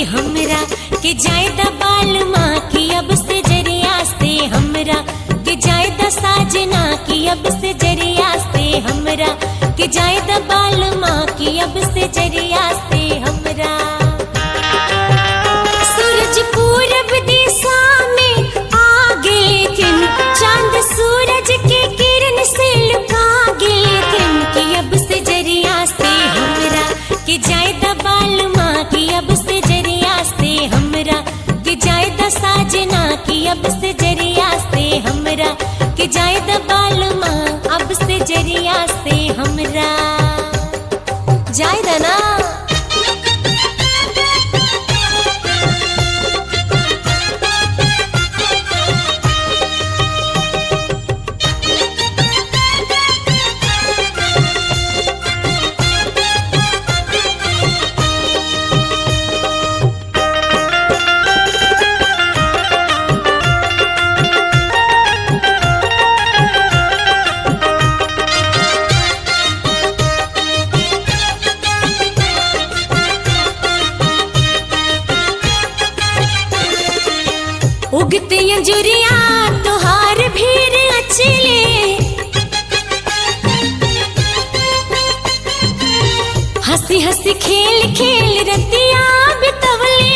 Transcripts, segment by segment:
हमरा के जायदा बाल माँ की अब से जरिया से हमरा के जायदा साजना की अब से जरिया से हमरा के जायदा बाल माँ की अब से जरिया से हमरा। सूरज पूरब दिशा में आगे दिन चांद सूरज के किरण से लुका गए दिन की अब से जरिया से हमरा के जायदा बाल माँ की अब से जरिया से हमरा के जायदा साजना की अब से जरिया से हमरा के जायदा बाल माँ अब से जरिया से हमरा। जायदा ना उगते अंजुरिया तोहार भीर अचले हंसी हंसी खेल खेल रतिया बितवले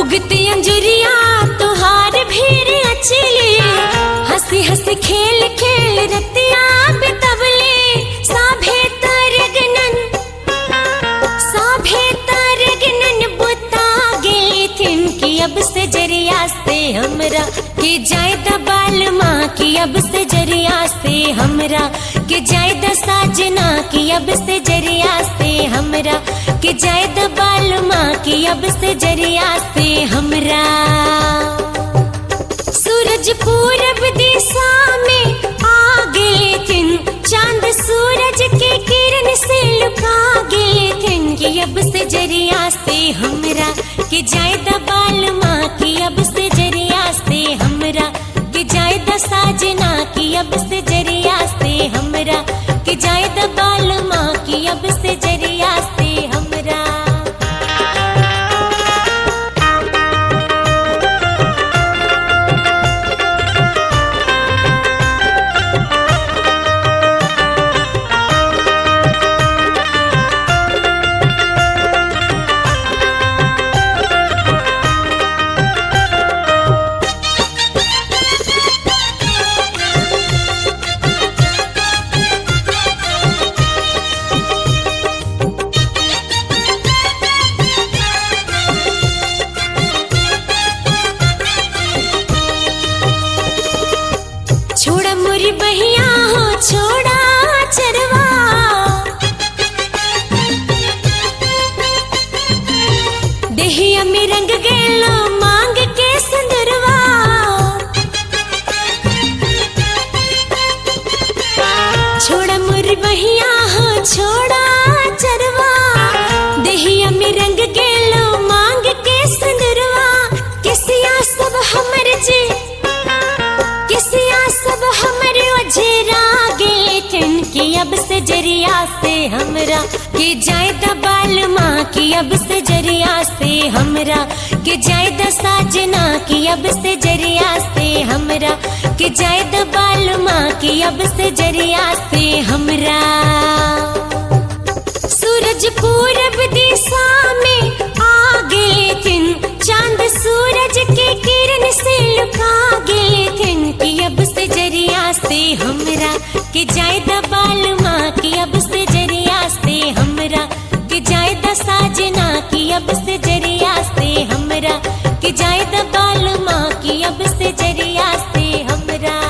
उगते अंजुरिया तोहार भीर अचले हंसी हंसी खेल खेल रतिया बितवले साभे तरगनन अब से जरिया से हमरा के जायदा बाल माँ की अब से जरिया से हमरा के जायदा साजना की अब से जरिया से हमरा के जायदा बाल माँ की अब से जरिया से हमरा। सूरज पूरब दिशा में आगे दिन चांद सूरज के किरण से लुका गए दिन की अब से जरिया से हमरा के जायदा बाल माँ की अब से जरिया से हमरा के जायदा साजना की अब से जरिया से हमरा के जायदा बाल माँ की अब से जरिया से हमरा। छोड़ा मुरी बहिया हो छोड़ा चरवा देहिया में रंग गेलो मांग के संदरवा छोड़ा मुरी बहिया हो छोड़ा चरवा देहिया में रंग गेलो मांग के संदरवा किसिया सब हमर जी किसिया सब हमरे वजेरा गे ठन की अब से जरिया से हमरा के जायदा बाल माँ की अब से जरिया से हमरा के जायदा साजना की अब से जरिया से हमरा के जायदा बाल माँ की अब से जरिया से हमरा। सूरज पूरब दिशा में आगे दिन चांद सूरज के किरण से लुका गए दिन की अब से जरिया से हमरा के जायदा बाल माँ की अब से जरिया से हमरा के जायदा साजना की अब से जरिया से हमरा के जायदा बाल माँ की अब से जरिया से हमरा।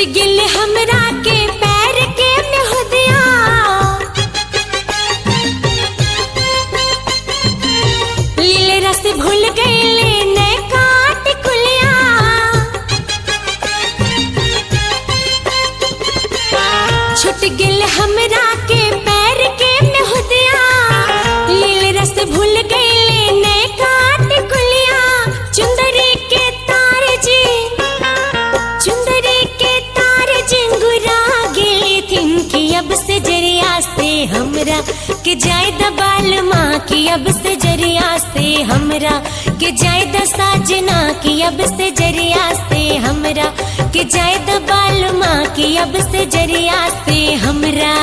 छुट गिल हमरा के पैर के मेहदिया, लीले रस भूल गईले ने काट कुलिया। छुट गिल हमरा के पैर के मेहदिया, लीले रस भूल गईले ने काट कुलिया। चुंदरी के तार जी, चुंदरी के तार जिंगुरा गिले थिन की अब से जरिया से हमरा के जाए दबाल माँ की अब से जरिया से हमरा के जाए द साजना की अब से जरिया से हमरा के जाए दबाल माँ की अब से जरिया से हमरा।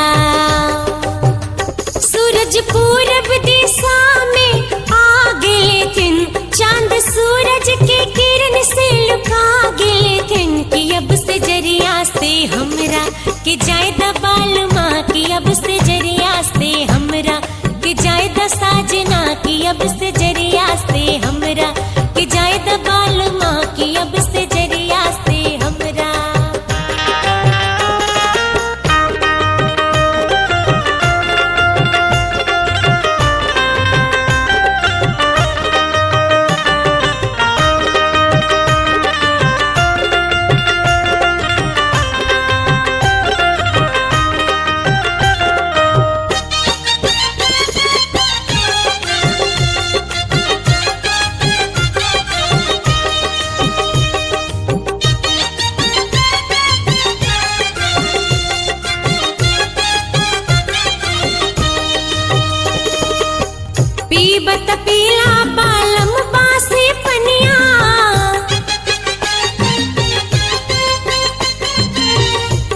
सूरज पूरब दिशा में आ गए थिन, चांद सूरज के किरण से लुका गए थिन कि अब से जरिया से हमरा के जाए दबाल माँ की अब से जरिया से हमरा के जाए द साजना की अब से जरिया से हमरा के जाए दबाल माँ की अब से जरिया से हमरा। पीबत पीला बालम बासे पनिया,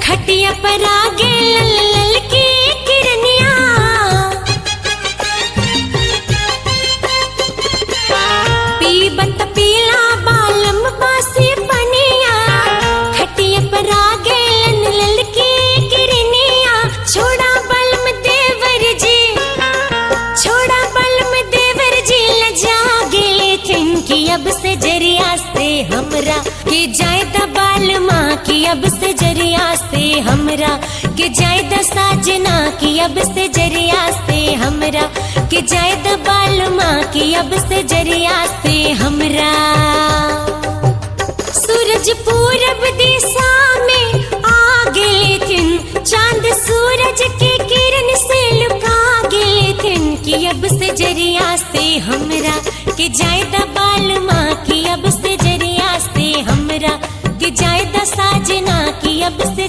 खटिया पर आगे लल लल की किरनिया। पीबत पीला बालम बासे पनिया, खटिया पर आगे लल लल की किरनिया। छोड़ा बलम देवर जी, छोड़ा कि अब से जरिया से हमरा के जाए दबाल माँ की अब से जरिया से हमरा के जाए द साजना की अब से जरिया से हमरा के जाए दबाल माँ की अब से जरिया से हमरा। सूरज पूरब दिशा में आ गए थिन, चांद सूरज के किरण से लुका गए थिन कि अब से जरिया से हमरा के जाए दबाल माँ की अब से जरिया से हमरा के जाए द साजना की अब से